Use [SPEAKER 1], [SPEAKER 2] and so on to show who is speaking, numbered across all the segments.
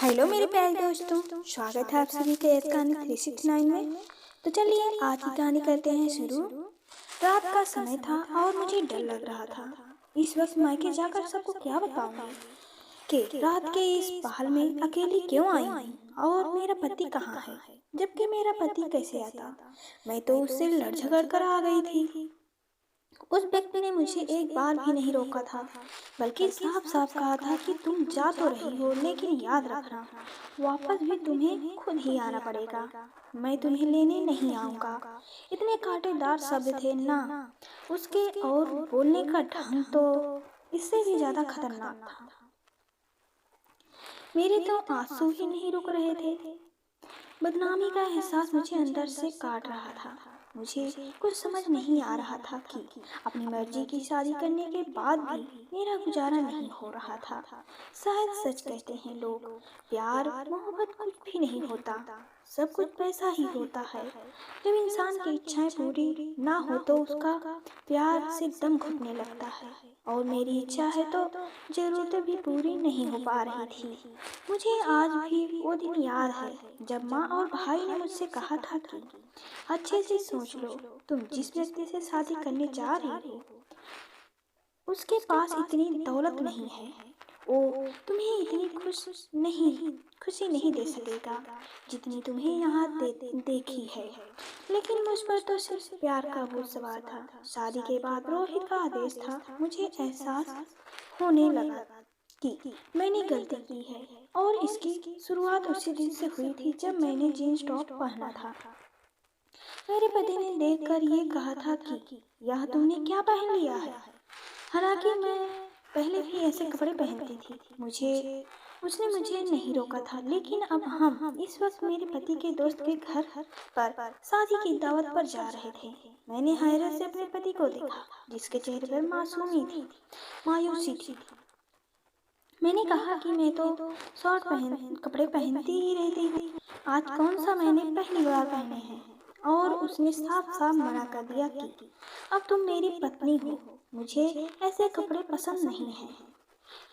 [SPEAKER 1] Hello मेरे प्यारे दोस्तों, स्वागत है आप सभी का एक कहानी 369 में। तो चलिए आज की कहानी करते हैं शुरू। रात का समय था और मुझे डर लग रहा था। इस वक्त मायके जाकर सबको क्या बताऊंगी कि रात के इस पहल में अकेली क्यों आई हूँ और मेरा पति कहाँ है। जबकि मेरा पति कैसे आता, मैं तो उससे लड़ झगड़ कर आ गई थी। उस व्यक्ति ने मुझे एक बार भी नहीं रोका था, बल्कि साफ साफ कहा था कि तुम जा तो रही हो, लेकिन याद रखना वापस भी तुम्हें खुद ही आना पड़ेगा। मैं तुम्हें लेने नहीं आऊंगा। इतने कांटेदार शब्द थे ना उसके, और बोलने का ढंग तो इससे भी ज्यादा खतरनाक था। मेरे तो आंसू ही नहीं रुक रहे थे। बदनामी का एहसास मुझे अंदर से काट रहा था। मुझे कुछ समझ नहीं आ रहा था कि अपनी मर्जी की शादी करने के बाद भी मेरा गुजारा नहीं हो रहा था। शायद सच कहते हैं लोग, प्यार मोहब्बत कुछ भी नहीं होता, सब कुछ पैसा ही होता है। जब इंसान की इच्छाएं पूरी ना हो तो उसका प्यार से दम घुटने लगता है। और मेरी इच्छा है तो जरूरतें भी पूरी नहीं हो पा रही थी। मुझे आज भी वो दिन याद है जब माँ और भाई ने मुझसे कहा था कि अच्छे से सोच लो, तुम जिस व्यक्ति से शादी करने जा रही हो उसके पास इतनी दौलत नहीं है, वो तुम्हें इतनी खुशी नहीं दे सकेगा जितनी तुम्हें यहाँ देखी है। लेकिन मुझ पर तो सिर्फ प्यार का भूत सवार था। शादी के बाद रोहित का आदेश था। मुझे एहसास होने लगा कि मैंने गलती की है, और इसकी शुरुआत उसी दिन से हुई थी जब मैंने जीन्स टॉप पहना था। मेरे पति ने देखकर ये कहा था कि यह तुमने क्या पहन लिया है। हालांकि मैं पहले भी ऐसे कपड़े पहनती थी। उसने मुझे नहीं रोका था, लेकिन अब हम इस वक्त मेरे पति के दोस्त के घर पर शादी की दावत पर जा रहे थे। मैंने हैरत से अपने पति को देखा, जिसके चेहरे पर मायूसी थी। मैंने कहा कि मैं तो कपड़े पहनती ही रहती हूँ, आज कौन सा मैंने पहली बार पहने हैं। और उसने साफ साफ मना कर दिया कि अब तुम मेरी पत्नी हो, मुझे ऐसे कपड़े पसंद नहीं हैं,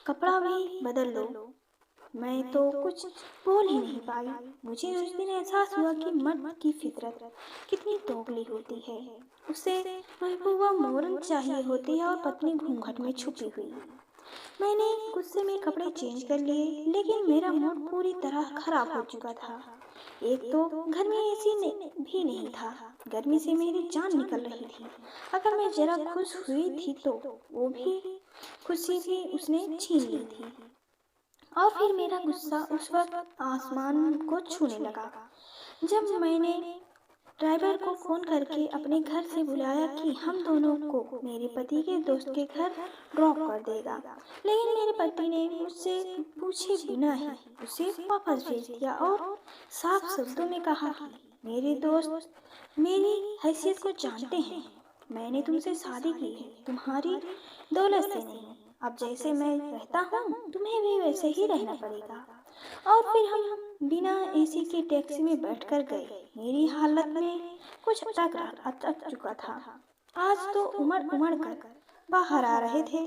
[SPEAKER 1] कपड़ा भी बदल लो। मैं तो कुछ बोल ही नहीं पाई। मुझे उस दिन एहसास हुआ कि मर्द की फितरत कितनी दोगली होती है। उसे महबूबा मोरन चाहिए होती है और पत्नी घूंघट में छुपी हुई। मैंने गुस्से में कपड़े चेंज कर लिए, लेकिन मेरा मूड पूरी तरह खराब हो चुका था। एक तो घर में एसी भी नहीं था, गर्मी से मेरी जान निकल रही थी। अगर मैं जरा खुश हुई थी तो वो भी खुशी भी उसने छीन ली थी। और फिर मेरा गुस्सा उस वक्त आसमान को छूने लगा जब मैंने ड्राइवर को फोन करके अपने घर से बुलाया कि हम दोनों को मेरे पति के दोस्त के घर ड्रॉप कर देगा। लेकिन मेरे पति ने मुझसे पूछे बिना ही उसे वापस भेज दिया और साफ शब्दों में कहा कि मेरे दोस्त मेरी हैसियत को जानते हैं, मैंने तुमसे शादी की है, तुम्हारी दौलत से नहीं। अब जैसे मैं रहता हूँ तुम्हें भी वैसे ही रहना पड़ेगा। और फिर हम बिना एसी की टैक्सी में बैठकर गए। मेरी हालत में कुछ अटक चुका था। आज तो उमड़ कर बाहर आ रहे थे।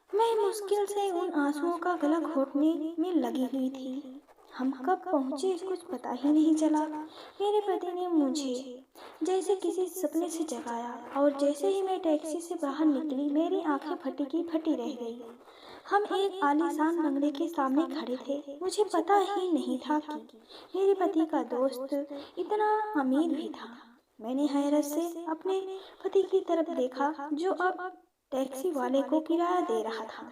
[SPEAKER 1] मैं मुश्किल से उन आंसुओं का गला घोटने में लगी हुई थी। हम कब पहुंचे कुछ पता ही नहीं चला। मेरे पति ने मुझे जैसे किसी सपने से जगाया, और जैसे ही मैं टैक्सी से बाहर निकली मेरी आंखें फटी की फटी रह गई। हम एक आलीशान बंगले के सामने खड़े थे। मुझे पता ही नहीं था कि मेरे पति का दोस्त इतना अमीर भी था। मैंने हैरत से अपने पति की तरफ देखा, जो अब टैक्सी वाले को किराया दे रहा था।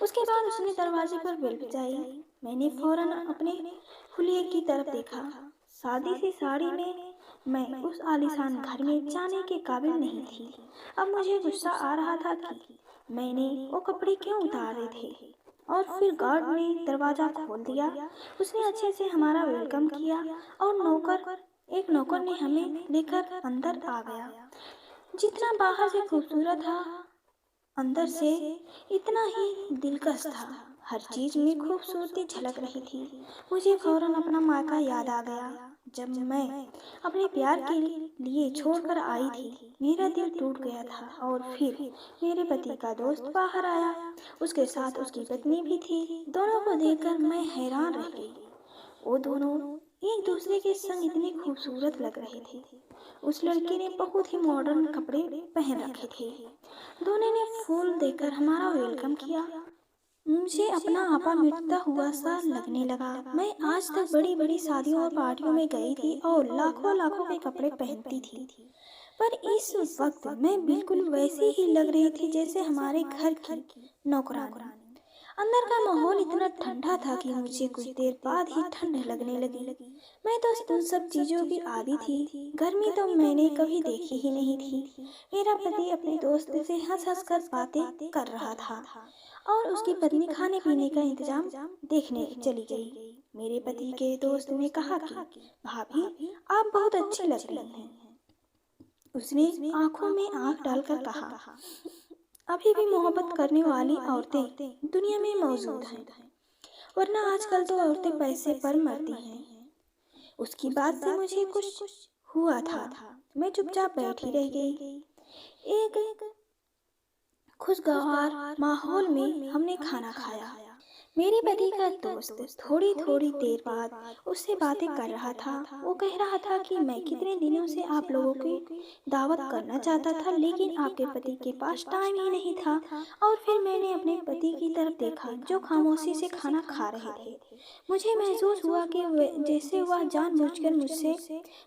[SPEAKER 1] उसके बाद उसने दरवाजे पर बेल बजाई। मैंने फौरन अपने हुलिये की तरफ देखा। सादी सी साड़ी में मैं उस आलीशान घर में जाने के काबिल नहीं थी। अब मुझे गुस्सा आ रहा था कि मैंने वो कपड़े क्यों उतारे थे। और फिर गार्ड ने दरवाजा खोल दिया। उसने अच्छे से हमारा वेलकम किया और एक नौकर ने हमें लेकर अंदर आ गया। जितना बाहर से खूबसूरत था, अंदर से इतना ही दिलकश था। हर चीज में खूबसूरती झलक रही थी। मुझे फौरन अपना मायका याद आ गया। जब मैं अपने प्यार के लिए छोड़कर आई थी, मेरा दिल टूट गया था। और फिर मेरे पति का दोस्त बाहर आया, उसके साथ उसकी पत्नी भी थी। दोनों को देखकर मैं हैरान रह गई। वो दोनों एक दूसरे के संग इतने खूबसूरत लग रहे थे। उस लड़की ने बहुत ही मॉडर्न कपड़े पहन रखे थे। दोनों ने फूल देकर हमारा वेलकम किया। मुझे अपना आपा मिटता हुआ सा लगने लगा। मैं आज तक बड़ी बड़ी शादियों और पार्टियों में गई थी और लाखों लाखों के कपड़े पहनती थी, पर इस वक्त मैं बिल्कुल वैसी ही लग रही थी जैसे हमारे घर की नौकरानी। अंदर का माहौल इतना ठंडा था कि मुझे कुछ देर बाद ही ठंड लगने लगी। मैं तो उन सब चीजों की आदी थी। गर्मी तो मैंने कभी देखी ही नहीं थी। मेरा पति अपने दोस्त से हंस हंस कर बातें कर रहा था और उसकी पत्नी खाने पीने का इंतजाम देखने चली गई। मेरे पति के दोस्त ने कहा कि भाभी, आप बहुत अच्छी लग रही हैं। उसने आंखों में आंख डालकर कहा, अभी भी मोहब्बत करने वाली औरतें दुनिया में मौजूद हैं, वरना आजकल तो औरतें पैसे पर मरती हैं। उसकी बात से मुझे कुछ हुआ था। मैं चुपचाप बैठी रह गई। एक खुशगवार माहौल में हमने खाना खाया। मेरे पति का दोस्त थोड़ी थोड़ी देर बाद उससे बातें कर रहा था। वो कह रहा था कि मैं कितने दिनों से आप लोगों की दावत करना चाहता था, लेकिन आपके पति के पास टाइम ही नहीं था। और फिर मैंने अपने पति की तरफ देखा जो खामोशी से खाना खा रहे थे। मुझे महसूस हुआ कि जैसे वह जानबूझकर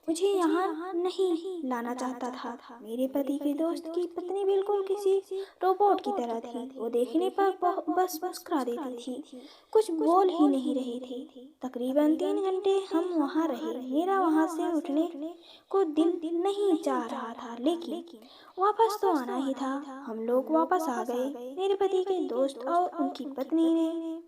[SPEAKER 1] मुझे यहाँ नहीं लाना चाहता था। मेरे पति के दोस्त की पत्नी बिल्कुल किसी रोबोट की तरह थी। वो देखने पर बस मुस्कुरा देती थी, कुछ बोल ही नहीं रही थी। तकरीबन 3 घंटे हम वहाँ रहे। मेरा वहाँ से उठने को दिल नहीं चाह रहा था, लेकिन वापस तो आना ही था। हम लोग वापस आ गए। मेरे पति के दोस्त और उनकी पत्नी ने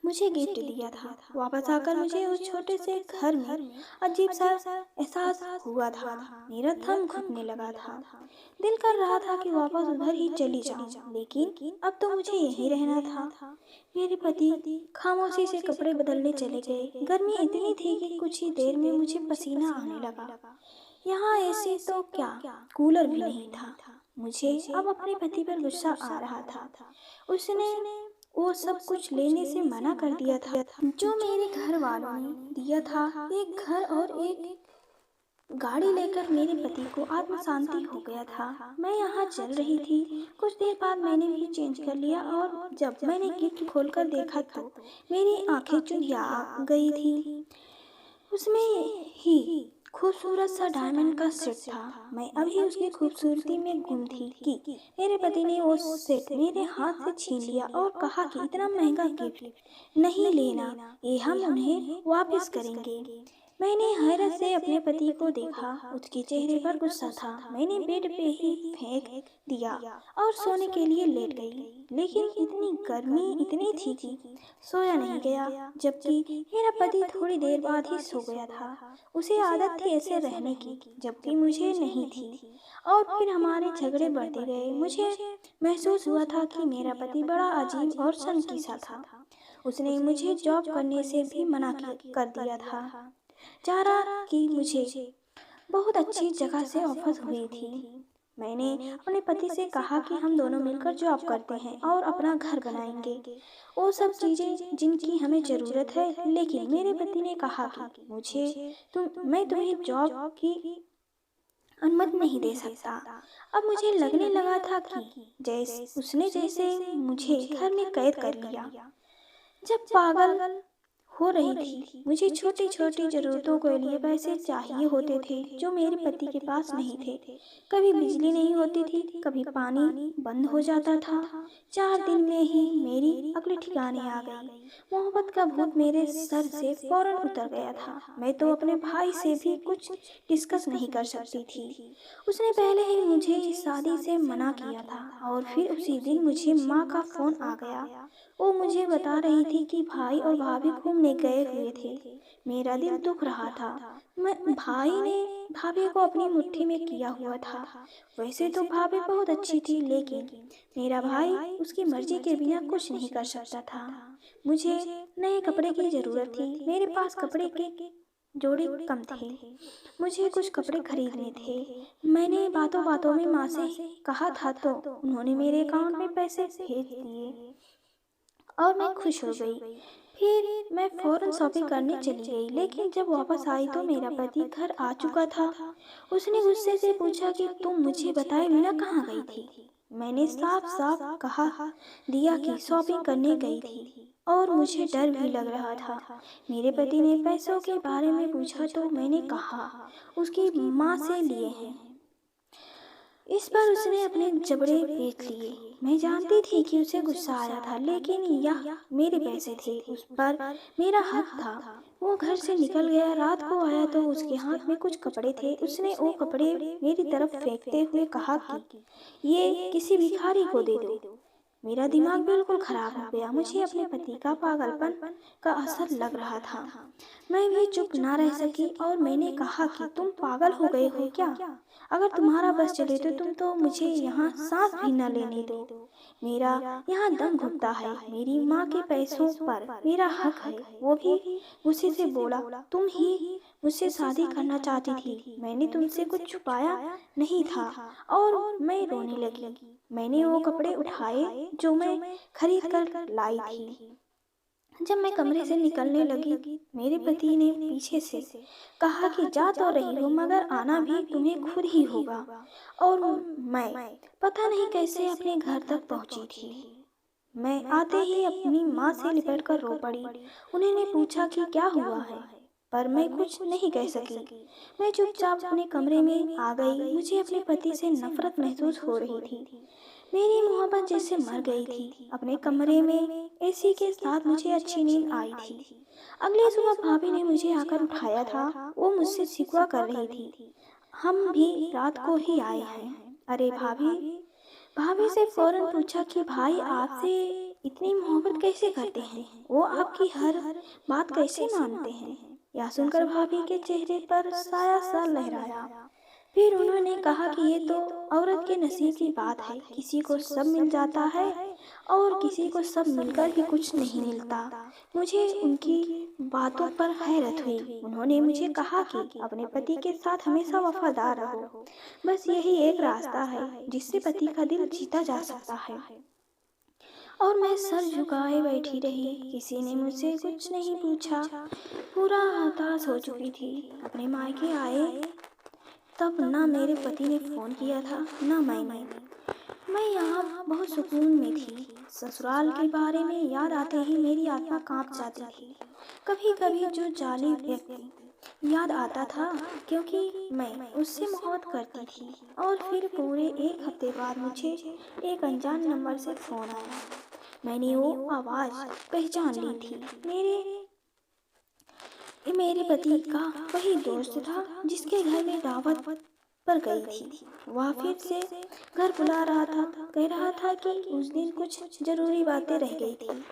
[SPEAKER 1] मुझे गिफ्ट दिया था। वापस आकर मुझे उस छोटे से घर में अजीब सा एहसास हुआ था। मेरा थम घुटने लगा था। दिल कर रहा था कि वापस उधर ही चली जाऊं, लेकिन अब तो मुझे यहीं रहना था। मेरे पति खामोशी से कपड़े बदलने चले गए। गर्मी इतनी थी कि कुछ ही देर में मुझे पसीना आने लगा। यहाँ एसी तो क्या, कूलर भी नहीं था। मुझे अब अपने पति पर गुस्सा आ रहा था। उसने वो सब कुछ लेने से मना कर दिया था जो मेरे घर वालों ने दिया था। एक घर और एक गाड़ी लेकर मेरे पति को आत्म शांति हो गया था। मैं यहाँ चल रही थी। कुछ देर बाद मैंने भी चेंज कर लिया और जब मैंने गिफ्ट खोलकर देखा तो मेरी आंखें चुंधिया गई थी। उसमें ही खूबसूरत सा डायमंड का सेट था। मैं अभी उसकी खूबसूरती में गुम थी कि मेरे पति ने वो सेट मेरे हाथ से छीन लिया और कहा कि इतना महंगा गिफ्ट नहीं लेना, ये हम उन्हें वापस करेंगे। मैंने हैरत से अपने पति को देखा। उसके चेहरे पर गुस्सा था। मैंने बेड पे ही फेंक दिया और सोने के लिए लेट गई, लेकिन इतनी गर्मी इतनी थी कि सोया नहीं गया। जबकि मेरा पति थोड़ी देर बाद ही सो गया था। उसे आदत थी ऐसे रहने की, जबकि मुझे नहीं थी। और फिर हमारे झगड़े बढ़ते गए। मुझे महसूस हुआ था कि मेरा पति बड़ा अजीब और शंकी सा था। उसने मुझे जॉब करने से भी मना कर दिया था। चारा कि मुझे बहुत अच्छी जगह से ऑफर हुई थी। मैंने अपने पति से कहा कि हम दोनों मिलकर जॉब करते हैं और अपना घर बनाएंगे, वो सब चीजें जिनकी हमें जरूरत है। लेकिन मेरे पति ने कहा कि मैं तुम्हें जॉब की अनुमति नहीं दे सकता। अब मुझे लगने लगा था कि उसने जैसे मुझे घर में कैद कर लिया। जब पागल हो रही थी, मुझे छोटी छोटी जरूरतों के लिए पैसे चाहिए होते थे जो मेरे पति के पास नहीं थे। कभी बिजली नहीं होती थी, कभी पानी बंद हो जाता था। 4 दिन में ही मेरी अकल ठिकाने आ गई। मोहब्बत का भूत मेरे सर से फौरन उतर गया था। मैं तो अपने भाई से भी कुछ डिस्कस नहीं कर सकती थी। उसने पहले ही मुझे इस शादी से मना किया था और फिर उसी दिन मुझे माँ का फोन आ गया। वो मुझे बता रही थी कि भाई और भाभी घूमने गए हुए थे। मेरा दिल दुख रहा था। मैं भाई ने भाभी को अपनी मुट्ठी में किया हुआ था। वैसे तो भाभी बहुत अच्छी थी, लेकिन मेरा भाई उसकी मर्जी के बिना कुछ नहीं कर सकता था। मुझे नए कपड़े की ज़रूरत थी। मेरे पास कपड़े के जोड़े कम थे। मुझे कुछ कपड़े खरीदने थे। मैंने बातों बातों में माँ से कहा था तो उन्होंने मेरे अकाउंट में पैसे भेज दिए और मैं खुश हो गई। फिर मैं फौरन शॉपिंग करने चली गई, लेकिन जब वापस आई तो मेरा पति घर आ चुका था। उसने गुस्से से पूछा कि तुम मुझे बताए बिना कहाँ गई थी। मैंने साफ साफ कहा दिया कि शॉपिंग करने गई थी और मुझे डर भी लग रहा था। मेरे पति ने पैसों के बारे में पूछा तो मैंने कहा उसकी माँ से लिए हैं। इस पर उसने अपने जबड़े बेच लिए। मैं जानती थी कि उसे गुस्सा आया था, लेकिन यह मेरे पैसे थे, उस पर मेरा हक था। वो घर से निकल गया। रात को आया तो उसके हाथ में कुछ कपड़े थे। उसने वो कपड़े मेरी तरफ फेंकते हुए कहा कि ये किसी भिखारी को दे दो। मेरा दिमाग बिल्कुल खराब हो गया। मुझे अपने पति का पागलपन का असर लग रहा था। मैं भी चुप ना रह सकी और मैंने कहा कि तुम पागल हो गए हो क्या? अगर तुम्हारा बस चले तो तुम तो मुझे यहाँ सांस भी न लेने दो। मेरा यहाँ दम घुटता है। मेरी माँ के पैसों पर मेरा हक है। वो भी गुस्से से बोला, तुम ही मुझसे शादी करना चाहती थी। मैंने तुमसे कुछ छुपाया नहीं था। और मैं रोने लगी। मैंने वो कपड़े उठाए जो मैं खरीद कर लाई थी। जब मैं कमरे से निकलने लगी, मेरे पति ने पीछे से कहा कि जा तो रही हो, मगर आना भी तुम्हें खुद ही होगा। और मैं पता नहीं कैसे अपने घर तक पहुंची थी। मैं आते ही अपनी माँ से लिपट कर रो पड़ी। उन्होंने पूछा कि क्या हुआ है, पर मैं कुछ नहीं कह सकी। मैं चुपचाप अपने कमरे में आ गई। मुझे अपने पति से नफरत महसूस हो रही थी। मेरी मोहब्बत जैसे मर गई थी। अपने कमरे में एसी के साथ मुझे अच्छी नींद आई थी। अगली सुबह भाभी ने मुझे आकर उठाया था। वो मुझसे शिकवा कर रही थी, हम भी रात को ही आए हैं। अरे भाभी, भाभी से फौरन पूछा कि भाई आपसे इतनी मोहब्बत कैसे करते हैं? वो आपकी हर बात कैसे मानते हैं? यह सुनकर भाभी के चेहरे पर साया सा लहराया। फिर उन्होंने कहा कि ये तो औरत के नसीब की बात है। किसी को सब मिल जाता है और किसी को सब मिलकर भी कुछ नहीं मिलता। मुझे उनकी बातों पर हैरत हुई। उन्होंने मुझे कहा कि अपने पति के साथ हमेशा वफादार रहो। बस यही एक रास्ता है जिससे पति का दिल जीता जा सकता है। और मैं सर झुकाए बैठी रही। किसी ने मुझसे कुछ नहीं पूछा। पूरा हताश हो चुकी थी। अपने मायके आए तब ना मेरे पति ने फ़ोन किया था, ना मैंने। मैं यहाँ बहुत सुकून में थी। ससुराल के बारे में याद आते ही मेरी आत्मा कांप जाती थी। कभी कभी जो जालिम व्यक्ति याद आता था, क्योंकि मैं उससे मोहब्बत करती थी। और फिर पूरे एक हफ्ते बाद मुझे एक अनजान नंबर से फ़ोन आया। मैंने वो आवाज़ पहचान ली थी। मेरे पति का वही दोस्त था जिसके घर में दावत पर गई थी। वह फिर से घर बुला रहा था। कह रहा था कि उस दिन कुछ जरूरी बातें रह गई थी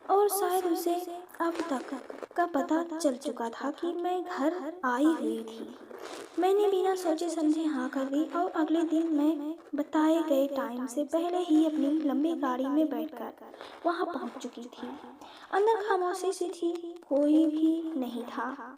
[SPEAKER 1] और शायद उसे अब तक का पता चल चुका था कि मैं घर आई हुई थी। मैंने बिना सोचे समझे हाँ कर दी और अगले दिन मैं बताए गए टाइम से पहले ही अपनी लंबी गाड़ी में बैठकर वहाँ पहुँच चुकी थी। अंदर खामोशी सी थी, कोई भी नहीं था।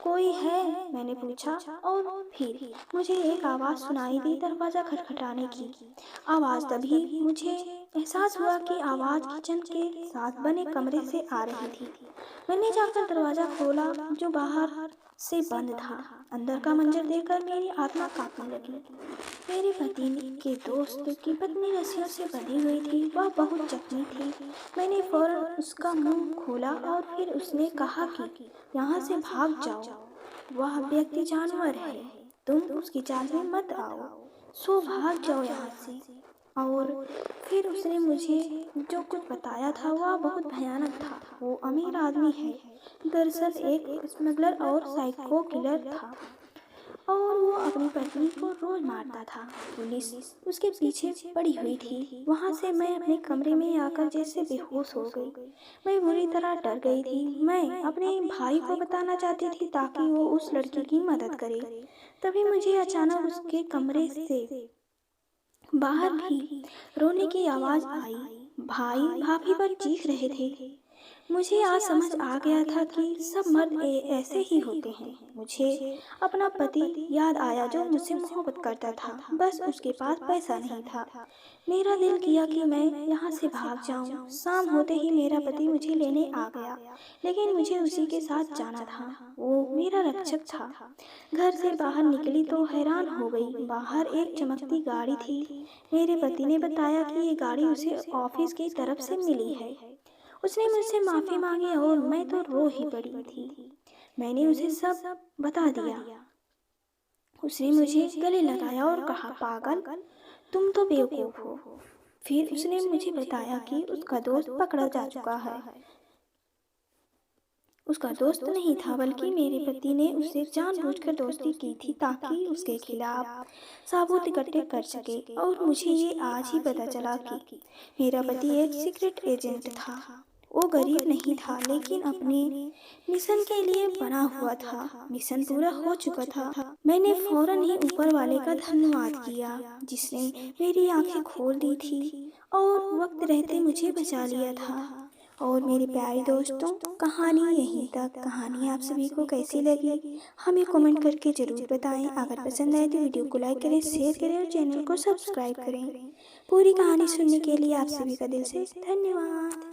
[SPEAKER 1] कोई है? मैंने पूछा और फिर मुझे एक आवाज़ सुनाई दी, दरवाज़ा खटखटाने की आवाज़। तभी मुझे एहसास हुआ कि आवाज़ किचन के साथ बने कमरे से आ रही थी। मैंने जाकर दरवाज़ा खोला जो बाहर से बंद था। अंदर का मंजर देखकर मेरी आत्मा कांपने लगी। मेरे पति के दोस्त की पत्नी रस्सियों से बंधी हुई थी। वह बहुत जख्मी थी। मैंने फौरन उसका मुंह खोला और फिर उसने कहा कि यहाँ से भाग जाओ, वह व्यक्ति जानवर है, तुम उसकी चाल में मत आओ, सो भाग जाओ यहाँ से। और फिर उसने मुझे जो कुछ बताया था वह बहुत भयानक था। वो अमीर आदमी है, दरअसल एक स्मगलर और साइको किलर था। और वो अपनी पत्नी को रोज मारता था। पुलिस उसके पीछे पड़ी हुई थी। वहाँ से मैं अपने कमरे में आकर जैसे बेहोश हो गई। मैं बुरी तरह डर गई थी। मैं अपने भाई को बताना चाहती थी ताकि वो उस लड़की की मदद करे। तभी मुझे अचानक उसके कमरे से बाहर भी रोने की आवाज आई। भाई भाभी पर चीख रहे थे। मुझे आज समझ आ गया था कि सब मर्द ऐसे ही होते हैं। मुझे अपना पति याद आया जो मुझसे मोहब्बत करता था, बस उसके पास पैसा नहीं था। मेरा दिल किया कि मैं यहाँ से भाग जाऊँ। शाम होते ही मेरा पति मुझे लेने आ गया, लेकिन मुझे उसी के साथ जाना था। वो मेरा रक्षक था। घर से बाहर निकली तो हैरान हो गई। बाहर एक चमकती गाड़ी थी। मेरे पति ने बताया कि ये गाड़ी उसे ऑफिस की तरफ से मिली है। उसने मुझसे माफ़ी मांगी और मैं तो रो ही पड़ी थी। मैंने उसे सब बता दिया। उसने मुझे गले लगाया और कहा, पागल, तुम तो बेवकूफ़ हो। फिर उसने मुझे बताया कि उसका दोस्त पकड़ा जा चुका है। उसका दोस्त नहीं था, बल्कि मेरे पति ने उससे जानबूझकर दोस्ती की थी ताकि उसके खिलाफ सबूत इकट्ठे कर सके। और मुझे ये आज ही पता चला कि मेरा पति एक सीक्रेट एजेंट था। वो गरीब नहीं था, लेकिन अपने मिशन के लिए बना हुआ था। मिशन पूरा हो चुका था। मैंने फौरन ही ऊपर वाले का धन्यवाद किया, जिसने मेरी आंखें खोल दी थी और वक्त रहते मुझे बचा लिया था। और मेरे प्यारे दोस्तों, कहानी यहीं तक। कहानी आप सभी को कैसी लगी हमें कमेंट करके ज़रूर बताएं। अगर पसंद आए तो वीडियो को लाइक करें, शेयर करें और चैनल को सब्सक्राइब करें। पूरी कहानी सुनने के लिए आप सभी का दिल से धन्यवाद।